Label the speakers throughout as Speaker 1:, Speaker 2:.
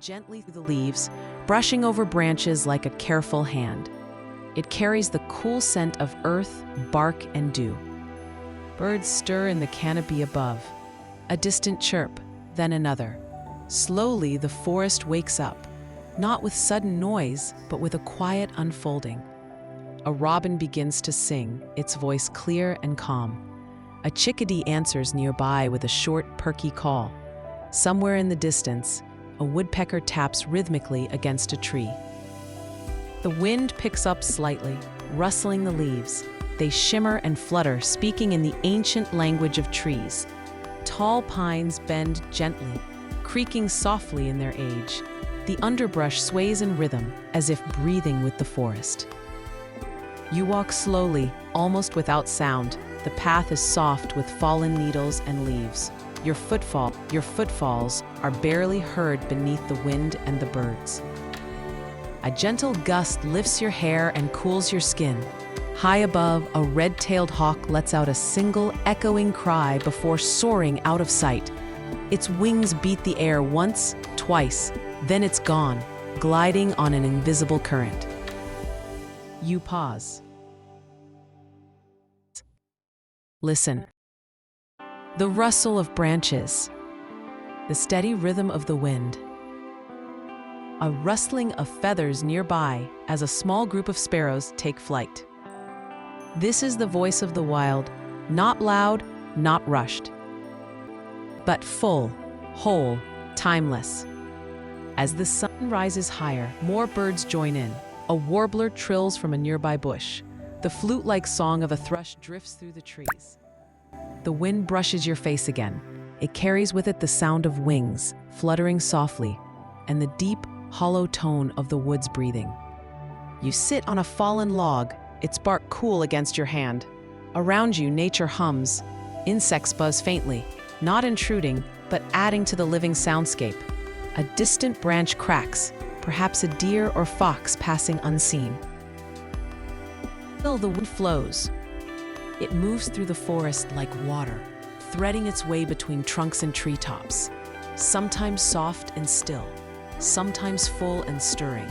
Speaker 1: gently through the leaves, brushing over branches like a careful hand. It carries the cool scent of earth, bark, and dew. Birds stir in the canopy above. A distant chirp, then another. Slowly, the forest wakes up, not with sudden noise, but with a quiet unfolding. A robin begins to sing, its voice clear and calm. A chickadee answers nearby with a short, perky call. Somewhere in the distance, a woodpecker taps rhythmically against a tree. The wind picks up slightly, rustling the leaves. They shimmer and flutter, speaking in the ancient language of trees. Tall pines bend gently, creaking softly in their age. The underbrush sways in rhythm, as if breathing with the forest. You walk slowly, almost without sound. The path is soft with fallen needles and leaves. Your footfalls are barely heard beneath the wind and the birds. A gentle gust lifts your hair and cools your skin. High above, a red-tailed hawk lets out a single echoing cry before soaring out of sight. Its wings beat the air once, twice, then it's gone, gliding on an invisible current. You pause. Listen. The rustle of branches, the steady rhythm of the wind, a rustling of feathers nearby as a small group of sparrows take flight. This is the voice of the wild, not loud, not rushed, but full, whole, timeless. As the sun rises higher, more birds join in. A warbler trills from a nearby bush. The flute-like song of a thrush drifts through the trees. The wind brushes your face again. It carries with it the sound of wings, fluttering softly, and the deep, hollow tone of the woods breathing. You sit on a fallen log, its bark cool against your hand. Around you, nature hums. Insects buzz faintly, not intruding, but adding to the living soundscape. A distant branch cracks, perhaps a deer or fox passing unseen. Still, the wind flows. It moves through the forest like water, threading its way between trunks and treetops, sometimes soft and still, sometimes full and stirring,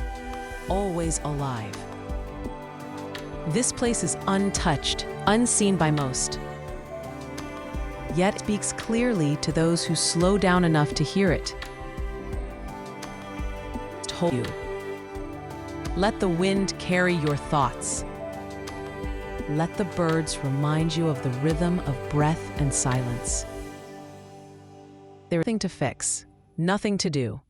Speaker 1: always alive. This place is untouched, unseen by most. Yet it speaks clearly to those who slow down enough to hear it. Told you. Let the wind carry your thoughts. Let the birds remind you of the rhythm of breath and silence. There's nothing to fix, nothing to do.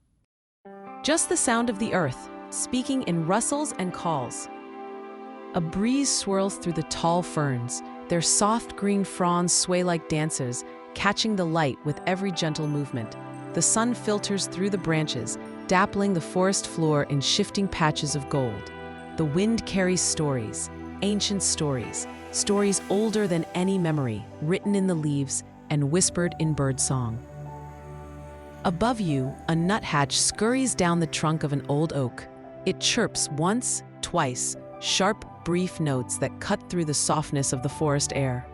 Speaker 1: Just the sound of the earth, speaking in rustles and calls. A breeze swirls through the tall ferns, their soft green fronds sway like dancers, catching the light with every gentle movement. The sun filters through the branches, dappling the forest floor in shifting patches of gold. The wind carries stories, ancient stories, stories older than any memory, written in the leaves and whispered in birdsong. Above you, a nuthatch scurries down the trunk of an old oak. It chirps once, twice, sharp, brief notes that cut through the softness of the forest air.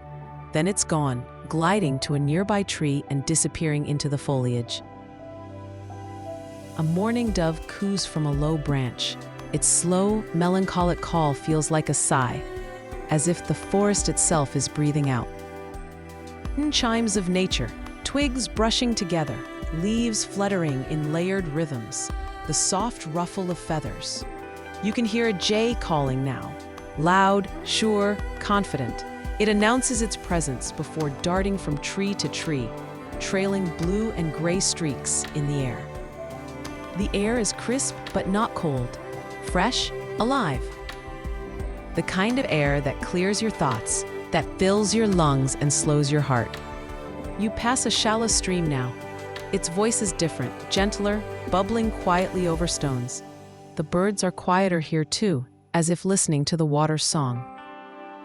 Speaker 1: Then it's gone, gliding to a nearby tree and disappearing into the foliage. A mourning dove coos from a low branch. Its slow, melancholic call feels like a sigh, as if the forest itself is breathing out. Chimes of nature, twigs brushing together, leaves fluttering in layered rhythms, the soft ruffle of feathers. You can hear a jay calling now, loud, sure, confident. It announces its presence before darting from tree to tree, trailing blue and gray streaks in the air. The air is crisp but not cold, fresh, alive. The kind of air that clears your thoughts, that fills your lungs and slows your heart. You pass a shallow stream now. Its voice is different, gentler, bubbling quietly over stones. The birds are quieter here too, as if listening to the water's song.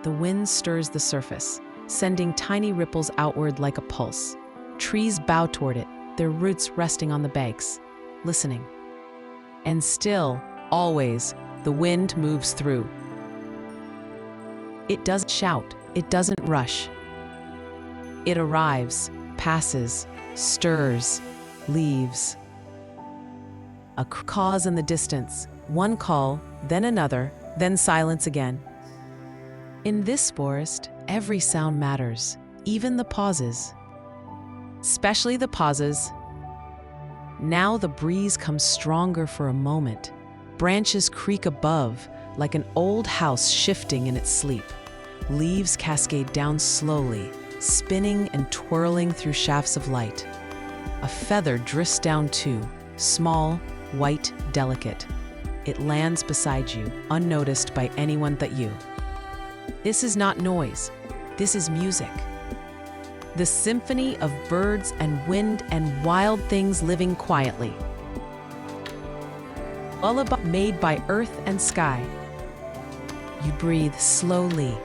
Speaker 1: The wind stirs the surface, sending tiny ripples outward like a pulse. Trees bow toward it, their roots resting on the banks, listening. And still, always, the wind moves through. It doesn't shout, it doesn't rush. It arrives, passes, stirs, leaves. a cause in the distance, one call, then another, then silence again. In this forest, every sound matters, even the pauses. Especially the pauses. Now the breeze comes stronger for a moment. Branches creak above, like an old house shifting in its sleep. Leaves cascade down slowly, spinning and twirling through shafts of light. A feather drifts down too, small, white, delicate. It lands beside you, unnoticed by anyone but you. This is not noise. This is music. The symphony of birds and wind and wild things living quietly. Lullaby made by earth and sky. You breathe slowly,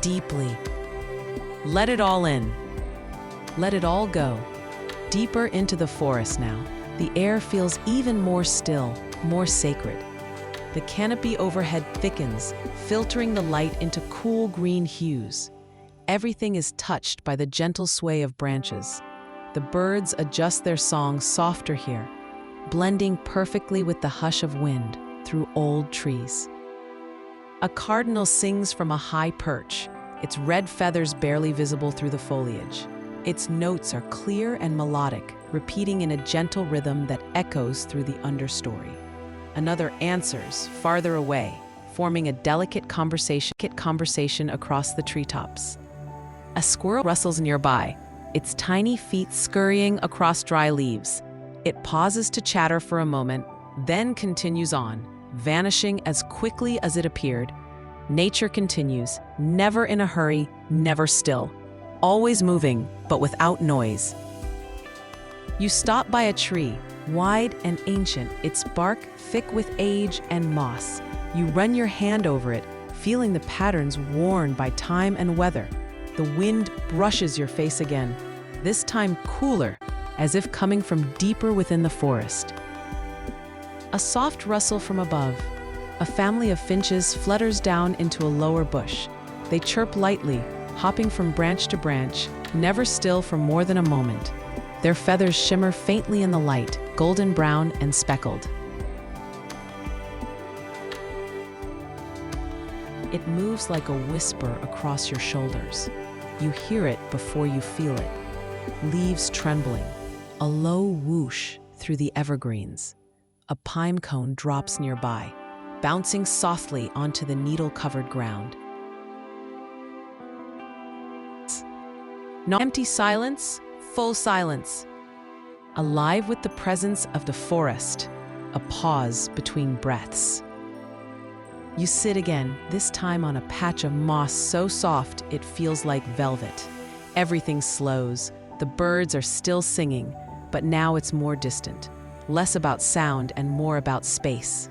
Speaker 1: deeply. Let it all in. Let it all go. Deeper into the forest now. The air feels even more still, more sacred. The canopy overhead thickens, filtering the light into cool green hues. Everything is touched by the gentle sway of branches. The birds adjust their song softer here, blending perfectly with the hush of wind through old trees. A cardinal sings from a high perch, its red feathers barely visible through the foliage. Its notes are clear and melodic, repeating in a gentle rhythm that echoes through the understory. Another answers, farther away, forming a delicate conversation across the treetops. A squirrel rustles nearby, its tiny feet scurrying across dry leaves. It pauses to chatter for a moment, then continues on, vanishing as quickly as it appeared. Nature continues, never in a hurry, never still. Always moving, but without noise. You stop by a tree, wide and ancient, its bark thick with age and moss. You run your hand over it, feeling the patterns worn by time and weather. The wind brushes your face again, this time cooler, as if coming from deeper within the forest. A soft rustle from above. A family of finches flutters down into a lower bush. They chirp lightly, hopping from branch to branch, never still for more than a moment. Their feathers shimmer faintly in the light, golden brown and speckled. It moves like a whisper across your shoulders. You hear it before you feel it. Leaves trembling, a low whoosh through the evergreens. A pine cone drops nearby, bouncing softly onto the needle-covered ground. No empty silence, full silence. Alive with the presence of the forest, a pause between breaths. You sit again, this time on a patch of moss so soft it feels like velvet. Everything slows. The birds are still singing, but now it's more distant. Less about sound and more about space.